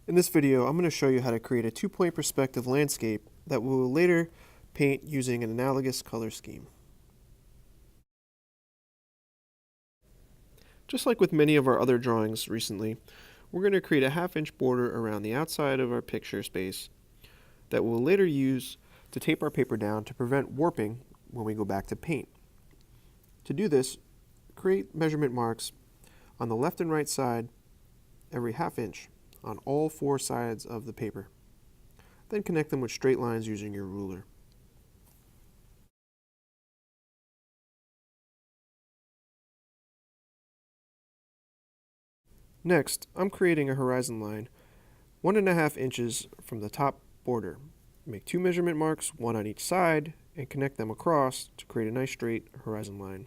In this video, I'm going to show you how to create a two-point perspective landscape that we will later paint using an analogous color scheme. Just like with many of our other drawings recently, we're going to create a half-inch border around the outside of our picture space that we'll later use to tape our paper down to prevent warping when we go back to paint. To do this, create measurement marks on the left and right side every half inch on all four sides of the paper. Then connect them with straight lines using your ruler. Next, I'm creating a horizon line 1.5 inches from the top border. Make two measurement marks, one on each side, and connect them across to create a nice straight horizon line.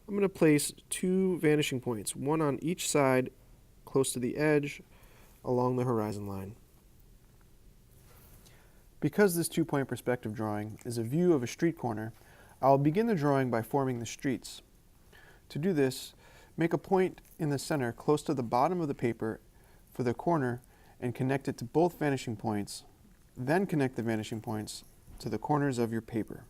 I'm going to place two vanishing points, one on each side close to the edge along the horizon line. Because this two-point perspective drawing is a view of a street corner, I'll begin the drawing by forming the streets. To do this, make a point in the center close to the bottom of the paper for the corner and connect it to both vanishing points. Then connect the vanishing points to the corners of your paper.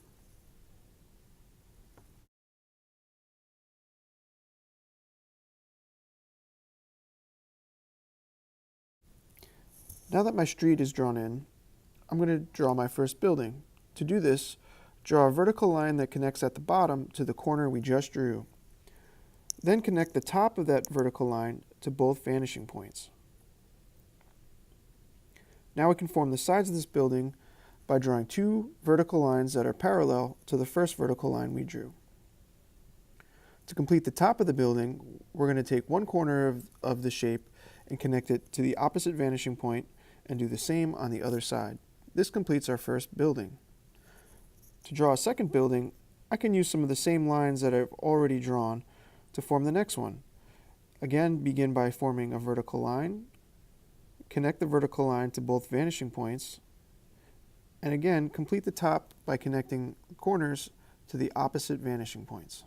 Now that my street is drawn in, I'm going to draw my first building. To do this, draw a vertical line that connects at the bottom to the corner we just drew. Then connect the top of that vertical line to both vanishing points. Now we can form the sides of this building by drawing two vertical lines that are parallel to the first vertical line we drew. To complete the top of the building, we're going to take one corner of the shape and connect it to the opposite vanishing point and do the same on the other side. This completes our first building. To draw a second building, I can use some of the same lines that I've already drawn to form the next one. Again, begin by forming a vertical line, connect the vertical line to both vanishing points, and again, complete the top by connecting the corners to the opposite vanishing points.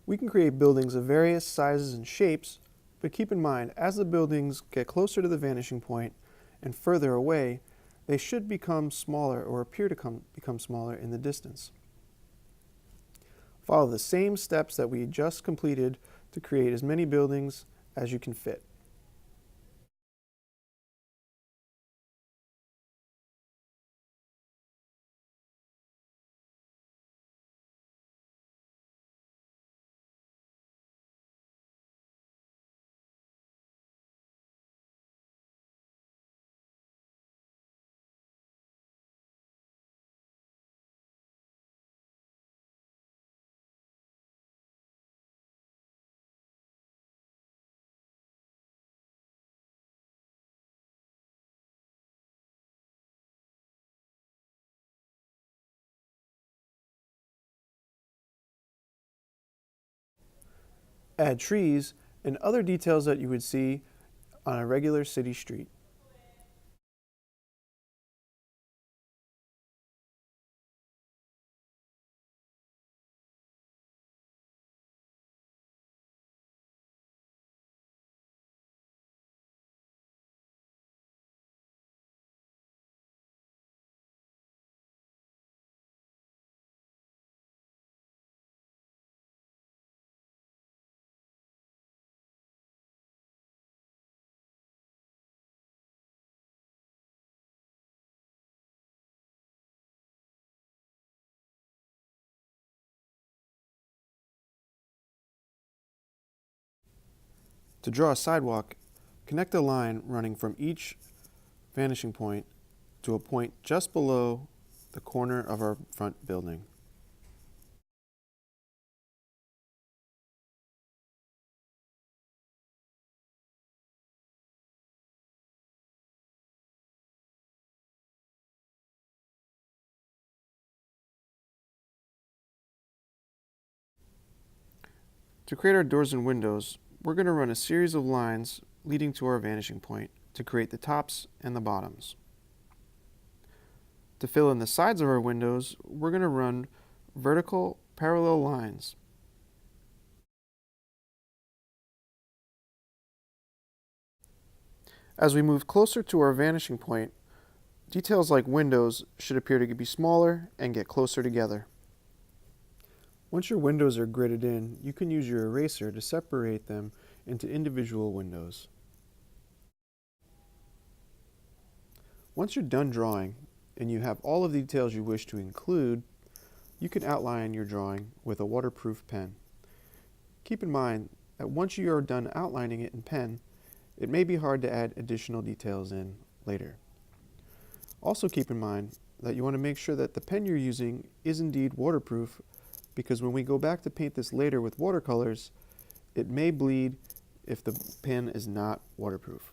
We can create buildings of various sizes and shapes, but keep in mind, as the buildings get closer to the vanishing point and further away, they should become smaller or appear to become smaller in the distance. Follow the same steps that we just completed to create as many buildings as you can fit. Add trees and other details that you would see on a regular city street. To draw a sidewalk, connect a line running from each vanishing point to a point just below the corner of our front building. To create our doors and windows, we're going to run a series of lines leading to our vanishing point to create the tops and the bottoms. To fill in the sides of our windows, we're going to run vertical parallel lines. As we move closer to our vanishing point, details like windows should appear to be smaller and get closer together. Once your windows are gridded in, you can use your eraser to separate them into individual windows. Once you're done drawing and you have all of the details you wish to include, you can outline your drawing with a waterproof pen. Keep in mind that once you are done outlining it in pen, it may be hard to add additional details in later. Also keep in mind that you want to make sure that the pen you're using is indeed waterproof, because when we go back to paint this later with watercolors, it may bleed if the pen is not waterproof.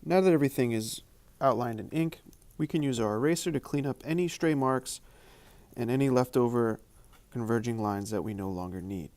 Now that everything is outlined in ink, we can use our eraser to clean up any stray marks and any leftover converging lines that we no longer need.